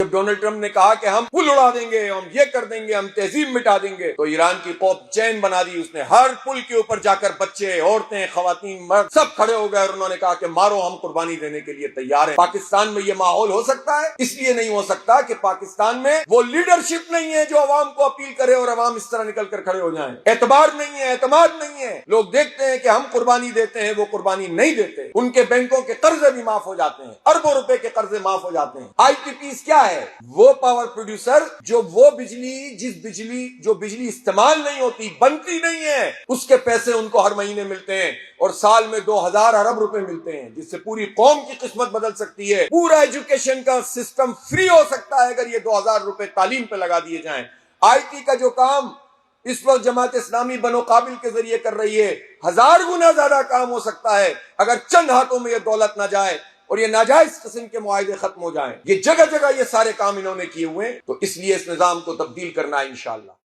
جب Donald Trump نے کہا کہ ہم پل اڑا دیں گے، ہم یہ کر دیں گے، ہم تہذیب مٹا دیں گے، تو ایران کی پوپ چین بنا دی اس نے۔ ہر پل کے اوپر جا کر بچے، عورتیں، خواتین، مرد سب کھڑے ہو گئے اور انہوں نے کہا کہ مارو، ہم قربانی دینے کے لیے تیار ہیں۔ پاکستان میں یہ ماحول ہو سکتا ہے؟ اس لیے نہیں ہو سکتا کہ پاکستان میں وہ لیڈرشپ نہیں ہے جو عوام کو اپیل کرے اور عوام اس طرح نکل کر کھڑے ہو جائیں۔ اعتبار نہیں ہے، اعتماد نہیں ہے۔ لوگ دیکھتے ہیں کہ ہم قربانی دیتے ہیں، وہ قربانی نہیں دیتے۔ ان کے بینکوں کے قرضے بھی معاف ہو جاتے ہیں، اربوں روپے کے قرضے معاف ہو جاتے ہیں۔ آئی ٹی پیز کیا ہے؟ وہ پاور پروڈیوسر جو بجلی استعمال نہیں ہوتی، بنتی نہیں ہے، اس کے پیسے ان کو ہر مہینے ملتے ہیں اور سال میں 2000 ارب روپے ملتے ہیں، جس سے پوری قوم کی قسمت بدل سکتی ہے۔ پورا ایجوکیشن کا سسٹم فری ہو سکتا ہے اگر یہ 2000 روپے تعلیم پہ لگا دیے جائیں۔ آئی ٹی کا جو کام اس وقت جماعت اسلامی بنو قابل کے ذریعے کر رہی ہے، 1000 گنا زیادہ کام ہو سکتا ہے اگر چند ہاتھوں میں یہ دولت نہ جائے اور یہ ناجائز قسم کے معاہدے ختم ہو جائیں۔ یہ جگہ جگہ یہ سارے کام انہوں نے کیے ہوئے ہیں، تو اس لیے اس نظام کو تبدیل کرنا ہے انشاءاللہ۔